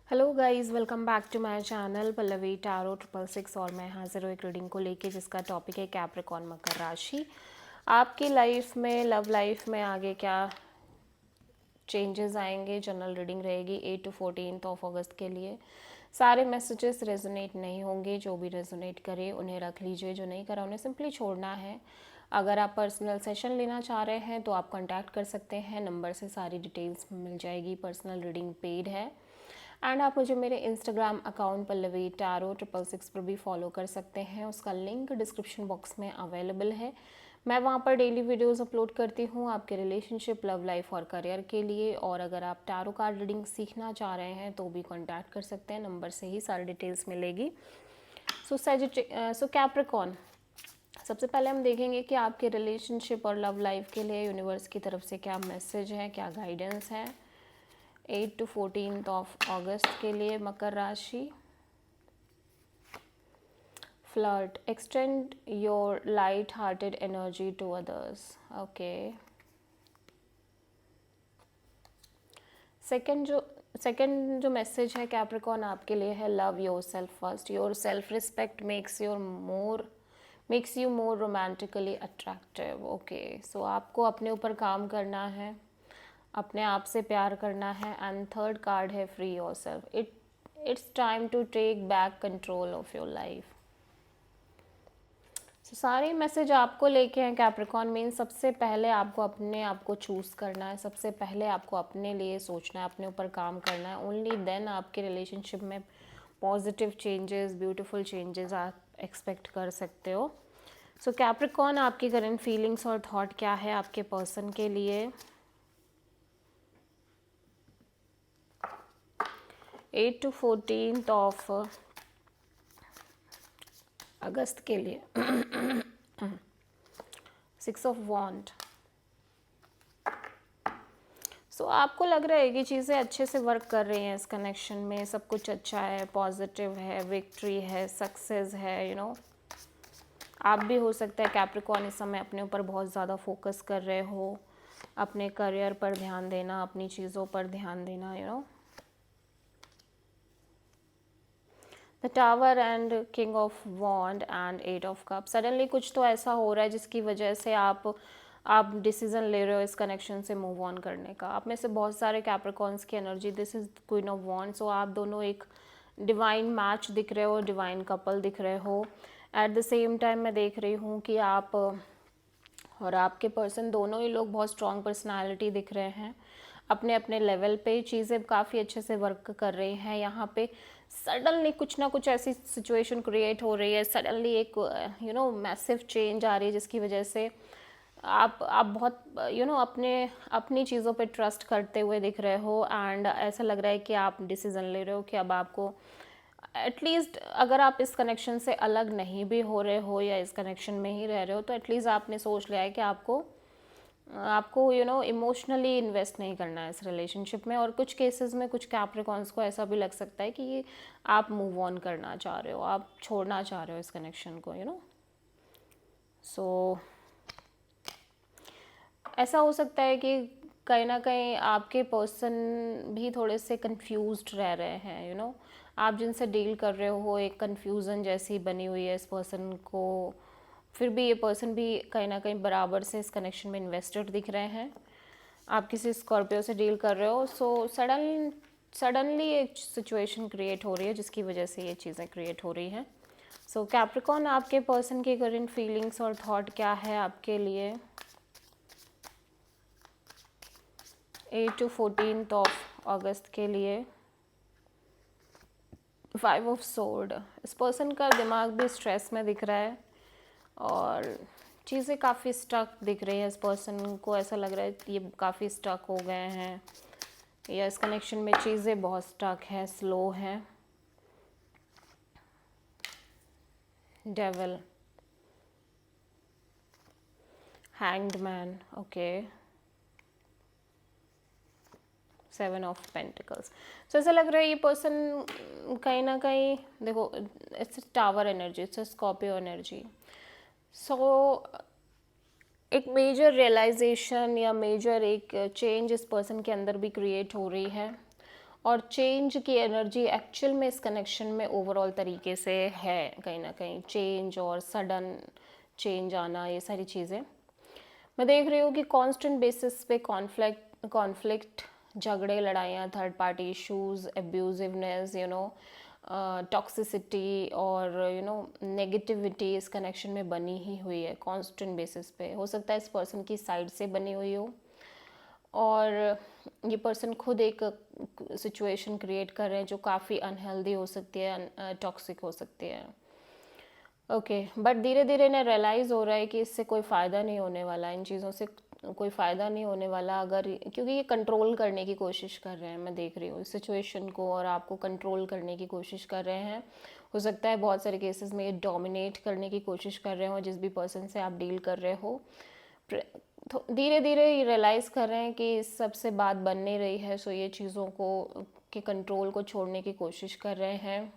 Hello guys, welcome back to my channel Pallavi tarot 666 और मैं हाजिर हूँ एक रीडिंग को लेके जिसका टॉपिक है कैप्रिकॉर्न मकर राशि। आपकी लाइफ में, लव लाइफ में आगे क्या चेंजेस आएंगे। जनरल रीडिंग रहेगी 8 to 14 ऑफ अगस्त के लिए। सारे मैसेजेस रेजोनेट नहीं होंगे, जो भी रेजोनेट करे उन्हें रख लीजिए, जो नहीं करा उन्हें सिंपली छोड़ना है। अगर आप पर्सनल सेशन लेना चाह रहे हैं तो आप कांटेक्ट कर सकते हैं, नंबर से सारी डिटेल्स मिल जाएगी। पर्सनल रीडिंग पेड है एंड आप मुझे मेरे इंस्टाग्राम अकाउंट पल्लवी टैरो 666 पर भी फॉलो कर सकते हैं। उसका लिंक डिस्क्रिप्शन बॉक्स में अवेलेबल है। मैं वहाँ पर डेली वीडियोस अपलोड करती हूँ आपके रिलेशनशिप, लव लाइफ और करियर के लिए। और अगर आप टैरो कार्ड रीडिंग सीखना चाह रहे हैं तो भी कांटेक्ट कर सकते हैं, नंबर से ही सारी डिटेल्स मिलेगी। सो कैप्रिकॉर्न, सबसे पहले हम देखेंगे कि आपके रिलेशनशिप और लव लाइफ के लिए यूनिवर्स की तरफ से क्या मैसेज है, क्या गाइडेंस है 8 to 14 ऑफ अगस्त के लिए मकर राशि। Flirt, extend your light hearted energy to others. Okay, second जो मैसेज है कैप्रिकॉर्न आपके लिए है, love yourself first. Your self respect makes you more romantically attractive. Okay, so आपको अपने ऊपर काम करना है, अपने आप से प्यार करना है। एंड थर्ड कार्ड है, free yourself. It's time to take back control of your life. सारे मैसेज आपको लेके हैं कैप्रिकॉर्न। मीन सबसे पहले आपको अपने आप को चूज़ करना है, सबसे पहले आपको अपने लिए सोचना है, अपने ऊपर काम करना है। ओनली देन आपके रिलेशनशिप में पॉजिटिव चेंजेस, ब्यूटीफुल चेंजेस आप एक्सपेक्ट कर सकते हो। सो कैप्रिकॉर्न, आपकी करंट फीलिंग्स और थॉट क्या है आपके पर्सन के लिए 8 to 14 ऑफ अगस्त के लिए। 6 ऑफ वॉन्ड। सो आपको लग रहा है कि चीज़ें अच्छे से वर्क कर रही हैं इस कनेक्शन में, सब कुछ अच्छा है, पॉजिटिव है, विक्ट्री है, सक्सेस है, आप भी हो सकता है कैप्रिकॉर्न इस समय अपने ऊपर बहुत ज़्यादा फोकस कर रहे हो, अपने करियर पर ध्यान देना, अपनी चीज़ों पर ध्यान देना। The tower and king of wand and 8 of cup. Suddenly कुछ तो ऐसा हो रहा है जिसकी वजह से आप डिसीजन ले रहे हो इस कनेक्शन से मूव ऑन करने का। आप में से बहुत सारे कैप्रिकॉर्न्स की energy, this is queen of wand. So आप दोनों एक डिवाइन मैच दिख रहे हो, डिवाइन कपल दिख रहे हो। एट द सेम टाइम मैं देख रही हूँ कि आप और आपके पर्सन, दोनों ही लोग बहुत स्ट्रॉन्ग पर्सनालिटी दिख रहे हैं। अपने अपने लेवल पे चीज़ें काफ़ी अच्छे से वर्क कर रही हैं। यहाँ पे सडनली कुछ ना कुछ ऐसी सिचुएशन क्रिएट हो रही है, सडनली एक मैसिव चेंज आ रही है जिसकी वजह से आप बहुत अपनी चीज़ों पे ट्रस्ट करते हुए दिख रहे हो। एंड ऐसा लग रहा है कि आप डिसीज़न ले रहे हो कि अब आपको एटलीस्ट, अगर आप इस कनेक्शन से अलग नहीं भी हो रहे हो या इस कनेक्शन में ही रह रहे हो, तो एटलीस्ट आपने सोच लिया है कि आपको आपको इमोशनली इन्वेस्ट नहीं करना है इस रिलेशनशिप में। और कुछ केसेस में कुछ कैप्रिकॉर्न्स को ऐसा भी लग सकता है कि आप मूव ऑन करना चाह रहे हो, आप छोड़ना चाह रहे हो इस कनेक्शन को। सो ऐसा हो सकता है कि कहीं ना कहीं आपके पर्सन भी थोड़े से कंफ्यूज्ड रह रहे हैं। आप जिनसे डील कर रहे हो, एक कंफ्यूजन जैसी बनी हुई है इस पर्सन को। फिर भी ये पर्सन भी कहीं ना कहीं बराबर से इस कनेक्शन में इन्वेस्टेड दिख रहे हैं। आप किसी स्कॉर्पियो से डील कर रहे हो, सो सडनली एक सिचुएशन क्रिएट हो रही है जिसकी वजह से ये चीज़ें क्रिएट हो रही हैं। सो कैप्रिकॉर्न, आपके पर्सन की करंट फीलिंग्स और थॉट क्या है आपके लिए 8 to 14 ऑफ अगस्त के लिए। 5 ऑफ सोर्ड, इस पर्सन का दिमाग भी स्ट्रेस में दिख रहा है और चीज़ें काफ़ी स्टक दिख रही है। इस पर्सन को ऐसा लग रहा है कि ये काफ़ी स्टक हो गए हैं या इस कनेक्शन में चीज़ें बहुत स्टक हैं, स्लो हैं। Devil, hanged man, okay, 7 of pentacles. So ऐसा लग रहा है ये पर्सन कहीं ना कहीं, देखो, it's tower energy, it's Scorpio energy. So एक मेजर रियलाइजेशन या मेजर एक चेंज इस पर्सन के अंदर भी क्रिएट हो रही है और चेंज की एनर्जी एक्चुअल में इस कनेक्शन में ओवरऑल तरीके से है, कहीं ना कहीं चेंज और सडन चेंज आना, ये सारी चीज़ें मैं देख रही हूँ कि कांस्टेंट बेसिस पे कॉन्फ्लिक्ट, झगड़े, लड़ाइयाँ, थर्ड पार्टी इश्यूज, एब्यूजिवनेस, टॉक्सिसिटी और नेगेटिविटी इस कनेक्शन में बनी ही हुई है कांस्टेंट बेसिस पे। हो सकता है इस पर्सन की साइड से बनी हुई हो, और ये पर्सन खुद एक सिचुएशन क्रिएट कर रहे हैं जो काफ़ी अनहेल्दी हो सकती है, टॉक्सिक हो सकती है। ओके, बट धीरे धीरे इन्हें रियलाइज़ हो रहा है कि इससे कोई फ़ायदा नहीं होने वाला, इन चीज़ों से कोई फ़ायदा नहीं होने वाला, अगर क्योंकि ये कंट्रोल करने की कोशिश कर रहे हैं, मैं देख रही हूँ इस सिचुएशन को, और आपको कंट्रोल करने की कोशिश कर रहे हैं। हो सकता है बहुत सारे केसेस में ये डोमिनेट करने की कोशिश कर रहे हो जिस भी पर्सन से आप डील कर रहे हो। तो धीरे धीरे ये रियलाइज़ कर रहे हैं कि इस सब से बात बन नहीं रही है, सो ये चीज़ों को के कंट्रोल को छोड़ने की कोशिश कर रहे हैं।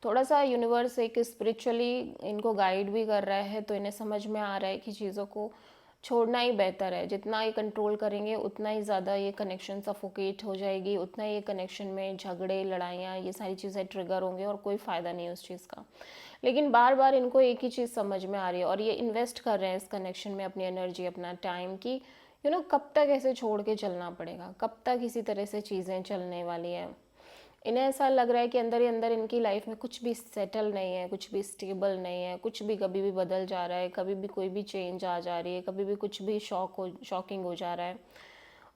थोड़ा सा यूनिवर्स एक स्पिरिचुअली इनको गाइड भी कर रहा है, तो इन्हें समझ में आ रहा है कि चीज़ों को छोड़ना ही बेहतर है। जितना ये कंट्रोल करेंगे उतना ही ज़्यादा ये कनेक्शन सफोकेट हो जाएगी, उतना ही ये कनेक्शन में झगड़े, लड़ाइयाँ, ये सारी चीज़ें ट्रिगर होंगे और कोई फ़ायदा नहीं है उस चीज़ का। लेकिन बार बार इनको एक ही चीज़ समझ में आ रही है और ये इन्वेस्ट कर रहे हैं इस कनेक्शन में अपनी एनर्जी, अपना टाइम की कब तक ऐसे छोड़ के चलना पड़ेगा, कब तक इसी तरह से चीज़ें चलने वाली हैं। इन्हें ऐसा लग रहा है कि अंदर ही अंदर इनकी लाइफ में कुछ भी सेटल नहीं है, कुछ भी स्टेबल नहीं है, कुछ भी कभी भी बदल जा रहा है, कभी भी कोई भी चेंज आ जा रही है, कभी भी कुछ भी शॉकिंग हो जा रहा है।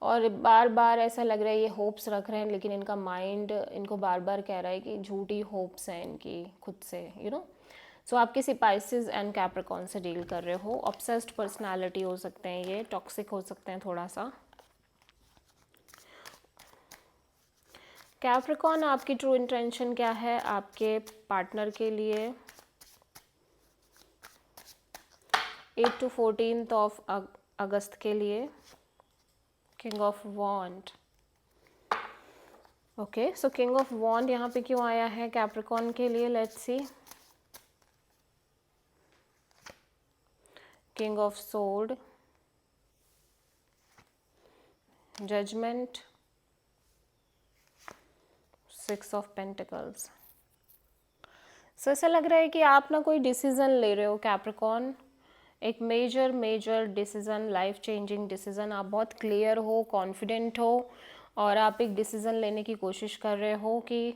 और बार बार ऐसा लग रहा है ये होप्स रख रहे हैं, लेकिन इनका माइंड इनको बार बार कह रहा है कि झूठी होप्स हैं इनकी खुद से, सो आप किसी पाइसेस एंड कैप्रिकॉर्न से डील कर रहे हो। ऑब्सेस्ड पर्सनालिटी हो सकते हैं, ये टॉक्सिक हो सकते हैं थोड़ा सा। कैप्रिकॉर्न, आपकी ट्रू इंटेंशन क्या है आपके पार्टनर के लिए 8 to 14 ऑफ अगस्त के लिए? King of wand. Okay, so king of wand यहाँ पे क्यों आया है कैप्रिकॉर्न के लिए? Let's see. King of sword, judgement, 6 of pentacles. So ऐसा लग रहा है कि आप ना कोई डिसीजन ले रहे हो कैप्रिकॉर्न, एक major decision, life changing decision. आप बहुत क्लियर हो, कॉन्फिडेंट हो, और आप एक डिसीज़न लेने की कोशिश कर रहे हो कि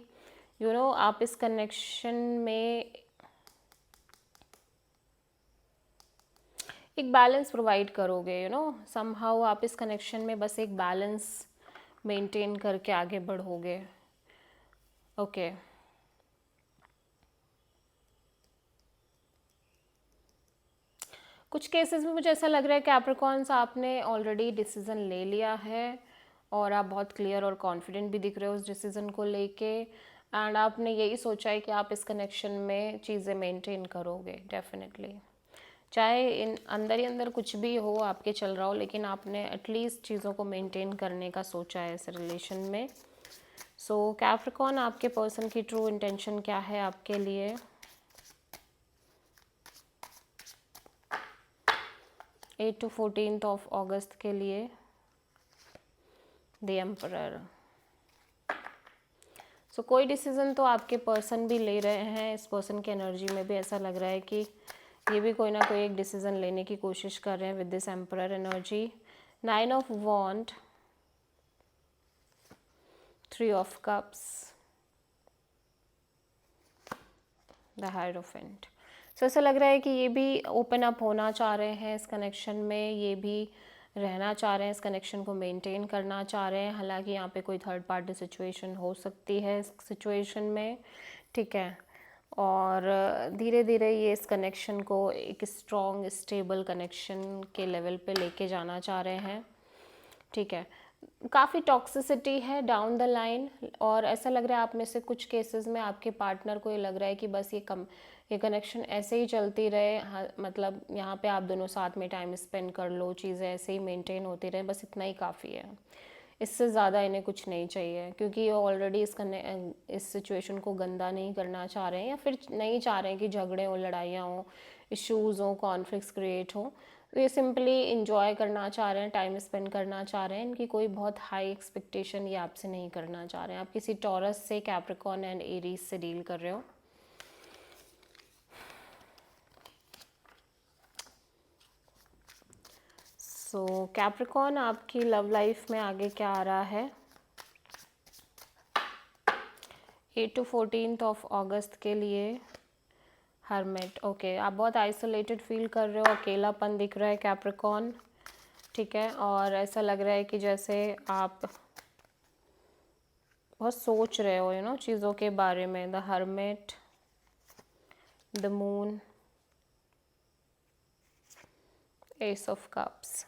आप इस कनेक्शन में एक बैलेंस प्रोवाइड करोगे। समहाउ आप इस कनेक्शन में बस एक बैलेंस मेंटेन करके आगे बढ़ोगे। ओके, कुछ केसेस में मुझे ऐसा लग रहा है कैप्रिकॉर्न्स आपने ऑलरेडी डिसीज़न ले लिया है और आप बहुत क्लियर और कॉन्फिडेंट भी दिख रहे हो उस डिसीज़न को लेके, एंड आपने यही सोचा है कि आप इस कनेक्शन में चीज़ें मेंटेन करोगे डेफिनेटली। चाहे इन अंदर ही अंदर कुछ भी हो आपके चल रहा हो, लेकिन आपने एटलीस्ट चीज़ों को मेंटेन करने का सोचा है इस रिलेशन में। सो कैप्रिकॉर्न, आपके पर्सन की ट्रू इंटेंशन क्या है आपके लिए? 8 to 14 ऑफ अगस्त के लिए, द एम्परर। सो कोई डिसीज़न तो आपके पर्सन भी ले रहे हैं, इस पर्सन की एनर्जी में भी ऐसा लग रहा है कि ये भी कोई ना कोई एक डिसीज़न लेने की कोशिश कर रहे हैं with this emperor energy. 9 of wand, 3 of cups, the hierophant. So ऐसा लग रहा है कि ये भी ओपन अप होना चाह रहे हैं इस कनेक्शन में, ये भी रहना चाह रहे हैं, इस कनेक्शन को मेंटेन करना चाह रहे हैं। हालांकि यहाँ पे कोई थर्ड पार्टी सिचुएशन हो सकती है इस सिचुएशन में, ठीक है। और धीरे धीरे ये इस कनेक्शन को एक स्ट्रॉन्ग स्टेबल कनेक्शन के लेवल पे लेके जाना चाह रहे हैं, ठीक है। काफ़ी टॉक्सिसिटी है डाउन द लाइन, और ऐसा लग रहा है आप में से कुछ केसेस में आपके पार्टनर को ये लग रहा है कि बस ये कनेक्शन ऐसे ही चलती रहे, मतलब यहाँ पे आप दोनों साथ में टाइम स्पेंड कर लो, चीज़ें ऐसे ही मेंटेन होती रहे, बस इतना ही काफ़ी है, इससे ज़्यादा इन्हें कुछ नहीं चाहिए, क्योंकि ये ऑलरेडी इस सिचुएशन को गंदा नहीं करना चाह रहे हैं, या फिर नहीं चाह रहे हैं कि झगड़े हो, लड़ाइयाँ हो, इश्यूज़ हो, कॉन्फ्लिक्ट्स क्रिएट हो। तो ये सिंपली इंजॉय करना चाह रहे हैं, टाइम स्पेंड करना चाह रहे हैं, इनकी कोई बहुत हाई एक्सपेक्टेशन ये आपसे नहीं करना चाह रहे हैं। आप किसी टॉरस से, कैप्रिकॉर्न एंड एरीज से डील कर रहे हो। सो कैप्रिकॉर्न, आपकी लव लाइफ में आगे क्या आ रहा है 8 to 14 ऑफ अगस्त के लिए? Hermit, okay. आप बहुत आइसोलेटेड फील कर रहे हो, अकेलापन दिख रहा है कैप्रिकॉर्न, ठीक है। और ऐसा लग रहा है कि जैसे आप बहुत सोच रहे हो चीज़ों के बारे में। The hermit, the moon, S of cups,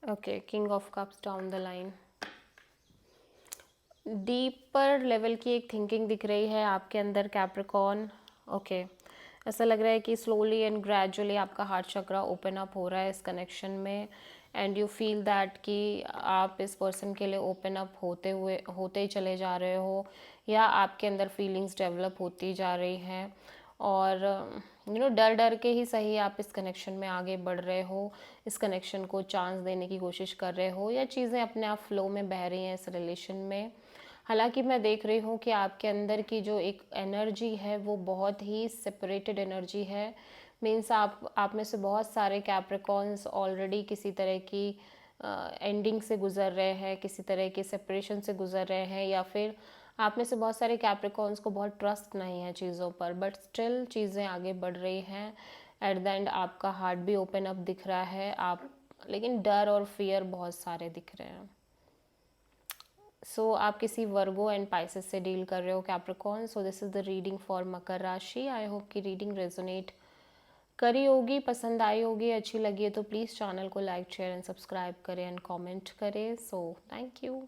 okay, king of cups down the line. Deeper level की एक थिंकिंग दिख रही है आपके अंदर कैप्रिकॉर्न, ओके। ऐसा लग रहा है कि स्लोली एंड ग्रेजुअली आपका हार्ट चक्रा ओपन अप हो रहा है इस कनेक्शन में, एंड यू फील दैट कि आप इस पर्सन के लिए ओपन अप होते ही चले जा रहे हो, या आपके अंदर फीलिंग्स डेवलप होती जा रही हैं। और डर डर के ही सही आप इस कनेक्शन में आगे बढ़ रहे हो, इस कनेक्शन को चांस देने की कोशिश कर रहे हो, या चीज़ें अपने आप फ्लो में बह रही हैं इस रिलेशन में। हालांकि मैं देख रही हूँ कि आपके अंदर की जो एक एनर्जी है वो बहुत ही सेपरेटेड एनर्जी है। मीन्स आप में से बहुत सारे कैप्रिकॉर्न्स ऑलरेडी किसी तरह की एंडिंग से गुजर रहे हैं, किसी तरह के सेपरेशन से गुजर रहे हैं, या फिर आप में से बहुत सारे कैप्रिकॉर्न्स को बहुत ट्रस्ट नहीं है चीज़ों पर, बट स्टिल चीज़ें आगे बढ़ रही हैं। एट द एंड आपका हार्ट भी ओपन अप दिख रहा है, आप लेकिन डर और फियर बहुत सारे दिख रहे हैं। सो आप किसी वर्गो एंड पाइसेस से डील कर रहे हो Capricorn. So this is the reading for मकर राशि। आई होप कि रीडिंग रेजोनेट करी होगी, पसंद आई होगी, अच्छी लगी है तो प्लीज़ चैनल को लाइक, शेयर एंड सब्सक्राइब करें एंड कमेंट करें। So thank you.